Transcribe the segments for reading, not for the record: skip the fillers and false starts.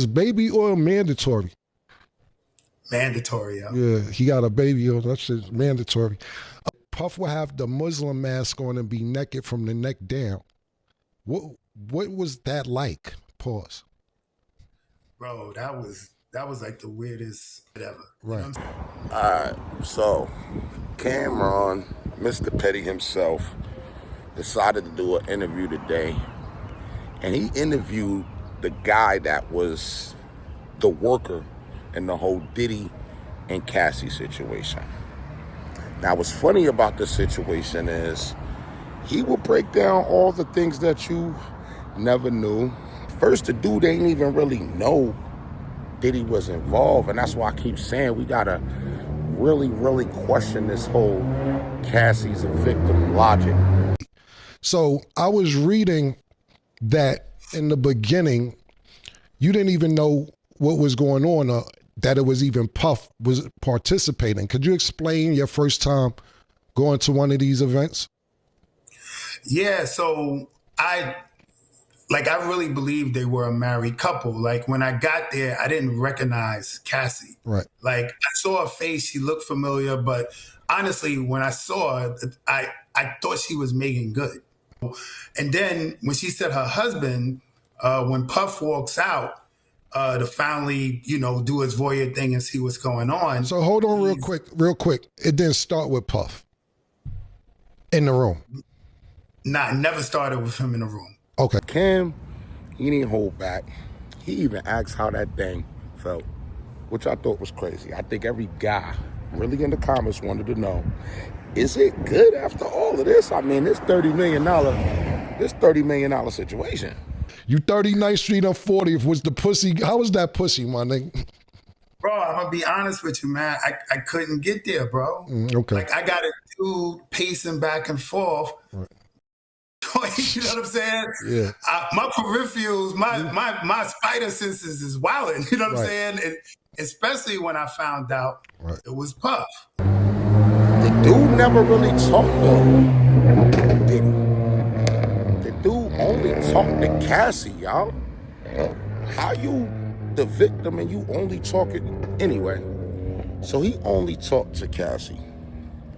Is baby oil mandatory? Mandatory, yeah. Yeah, he got a baby oil. That's just mandatory. Puff will have the Muslim mask on and be naked from the neck down. What was that like? Pause. Bro, that was like the weirdest ever. Right. You know All right, so Cameron, Mr. Petty himself, decided to do an interview today, and he interviewed the guy that was the worker in the whole Diddy and Cassie situation. Now, what's funny about this situation is he will break down all the things that you never knew. First, the dude ain't even really know Diddy was involved, and that's why I keep saying we gotta really, really question this whole Cassie's a victim logic. So I was reading that in the beginning, you didn't even know what was going on, or that it was even Puff was participating. Could you explain your first time going to one of these events? Yeah, so I really believed they were a married couple. Like when I got there, I didn't recognize Cassie. Right. Like I saw her face, she looked familiar, but honestly, when I saw her, I thought she was Megan Good. And then when she said her husband, when Puff walks out to finally, do his voyeur thing and see what's going on. So hold on real quick. It didn't start with Puff in the room. Nah, never started with him in the room. Okay. Cam, he didn't hold back. He even asked how that thing felt, which I thought was crazy. I think every guy really in the comments wanted to know, is it good after all of this? I mean, this $30 million situation. You 39th Street on 40th was the pussy. How was that pussy, my nigga? Bro, I'm gonna be honest with you, man. I couldn't get there, bro. Okay. Like I got a dude pacing back and forth. Right. You know what I'm saying? Yeah. My peripherals, my spider senses is wilding. You know what I'm saying? And especially when I found out it was Puff. The dude never really talked though. The dude only talked to Cassie, y'all. How you the victim and you only talking anyway? So he only talked to Cassie.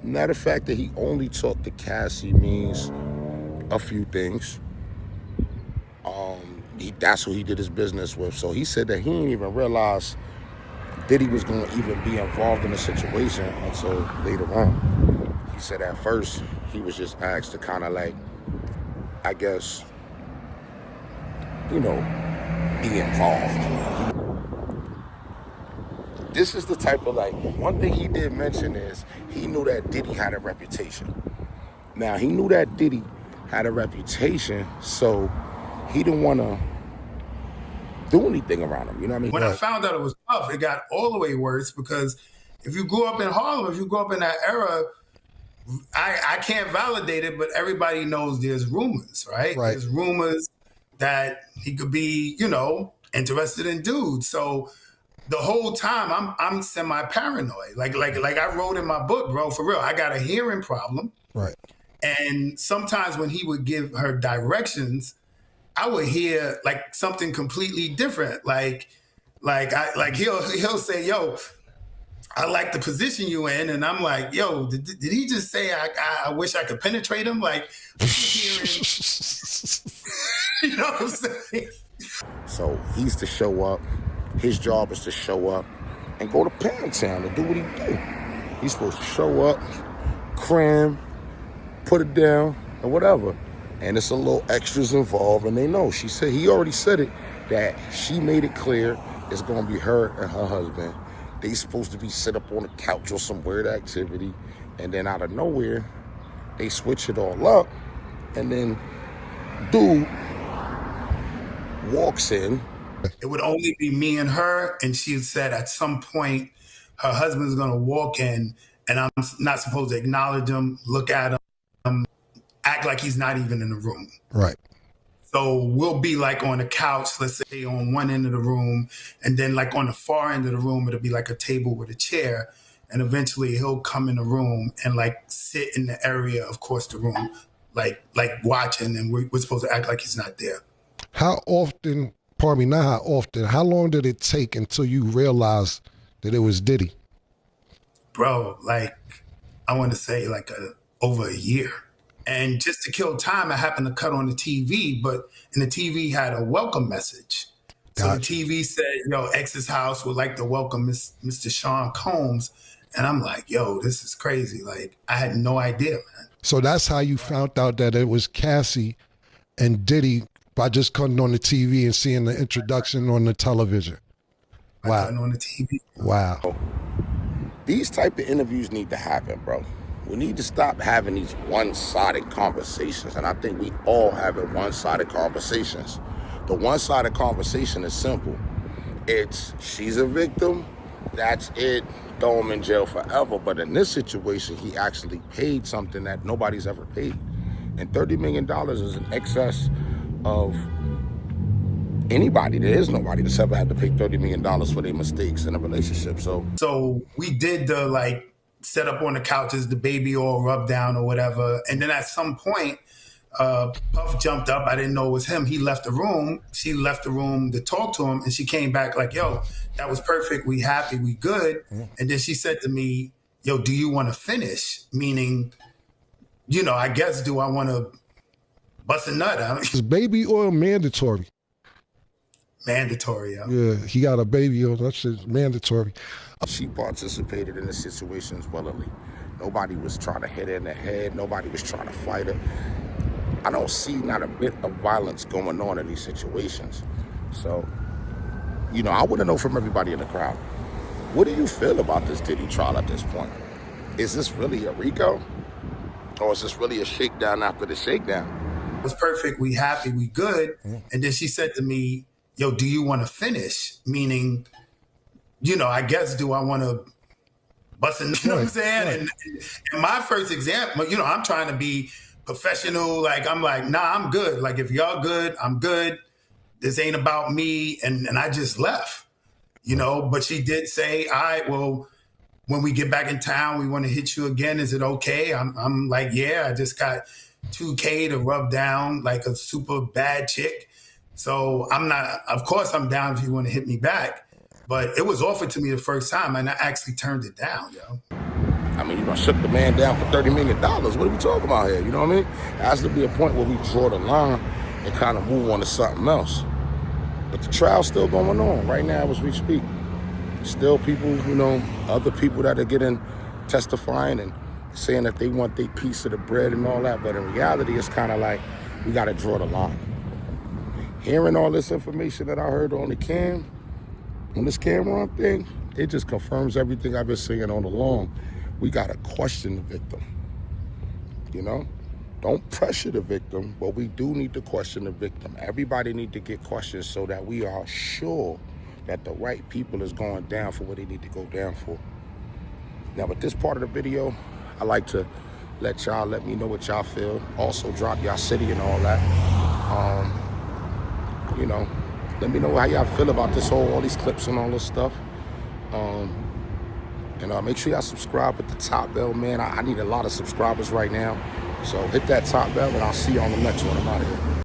Now the fact that he only talked to Cassie means a few things. That's who he did his business with. So he said that he didn't even realize Diddy was going to even be involved in the situation until later on. He said at first he was just asked to kind of like, I guess, be involved. This is the type of one thing he did mention is he knew that Diddy had a reputation. Now he knew that Diddy had a reputation, so he didn't want to do anything around him. You know what I mean? When I found out it was Puff, it got all the way worse because if you grew up in Harlem, if you grew up in that era, I can't validate it, but everybody knows there's rumors, right? There's rumors that he could be, interested in dudes. So the whole time I'm semi-paranoid. Like I wrote in my book, bro, for real, I got a hearing problem. Right. And sometimes when he would give her directions, I would hear like something completely different. Like he'll say, "Yo, I like the position you in," and I'm like, "Yo, did he just say I wish I could penetrate him?" Like, hearing, you know what I'm saying? So he's to show up. His job is to show up and go to Pound Town and do what he do. He's supposed to show up, cram, put it down, or whatever. And it's a little extras involved, and they know. He already said it, that she made it clear it's gonna be her and her husband. They supposed to be sit up on the couch or some weird activity, and then out of nowhere, they switch it all up, and then dude walks in. It would only be me and her, and she said at some point her husband's gonna walk in, and I'm not supposed to acknowledge him, look at him, act like he's not even in the room. Right. So we'll be like on the couch, let's say on one end of the room, and then like on the far end of the room, it'll be like a table with a chair. And eventually he'll come in the room and like sit in the area, of course, the room, like watching, and we're supposed to act like he's not there. How often pardon me, not how often, how long did it take until you realized that it was Diddy? Bro, like, I want to say like over a year. And just to kill time, I happened to cut on the TV, and the TV had a welcome message. So the TV said, yo, X's house would like to welcome Mr. Sean Combs. And I'm like, yo, this is crazy. Like, I had no idea, man. So that's how you found out that it was Cassie and Diddy by just cutting on the TV and seeing the introduction on the television. Wow. Cutting on the TV. Wow. These type of interviews need to happen, bro. We need to stop having these one-sided conversations. And I think we all having one-sided conversations. The one-sided conversation is simple. It's, she's a victim, that's it, throw him in jail forever. But in this situation, he actually paid something that nobody's ever paid. And $30 million is in excess of anybody. There is nobody that's ever had to pay $30 million for their mistakes in a relationship. So we did the, like, set up on the couches, the baby oil rub down or whatever. And then at some point, Puff jumped up. I didn't know it was him. He left the room. She left the room to talk to him. And she came back like, yo, that was perfect. We happy. We good. And then she said to me, yo, do you want to finish? Meaning, you know, I guess, do I want to bust a nut? Is baby oil mandatory? Mandatory, yeah. He got a baby oil. That's just mandatory. She participated in the situations willingly. Nobody was trying to hit her in the head. Nobody was trying to fight her. I don't see not a bit of violence going on in these situations. So, you know, I want to know from everybody in the crowd, what do you feel about this Diddy trial at this point? Is this really a RICO? Or is this really a shakedown after the shakedown? It was perfect. We happy. We good. And then she said to me, yo, do you want to finish? Meaning, you know, I guess, do I want to bust a, you know what I'm saying? And my first example, you know, I'm trying to be professional. Like, I'm like, nah, I'm good. Like, if y'all good, I'm good. This ain't about me. And I just left, you know, but she did say, all right, well, when we get back in town, we want to hit you again. Is it okay? I'm like, yeah, I just got $2K to rub down like a super bad chick. So I'm not, of course I'm down if you want to hit me back. But it was offered to me the first time, and I actually turned it down, yo. I mean, you done shook the man down for $30 million. What are we talking about here? You know what I mean? It has to be a point where we draw the line and kind of move on to something else. But the trial's still going on right now as we speak. Still people, you know, other people that are getting testifying and saying that they want their piece of the bread and all that. But in reality, it's kind of like we got to draw the line. Hearing all this information that I heard on this Cameron thing, it just confirms everything I've been saying all along. We gotta question the victim, you know? Don't pressure the victim, but we do need to question the victim. Everybody need to get questions so that we are sure that the right people is going down for what they need to go down for. Now, with this part of the video, I like to let me know what y'all feel. Also drop y'all city and all that. You know, let me know how y'all feel about this all these clips and all this stuff. And make sure y'all subscribe at the top bell, man. I need a lot of subscribers right now. So hit that top bell and I'll see you on the next one. I'm out of here.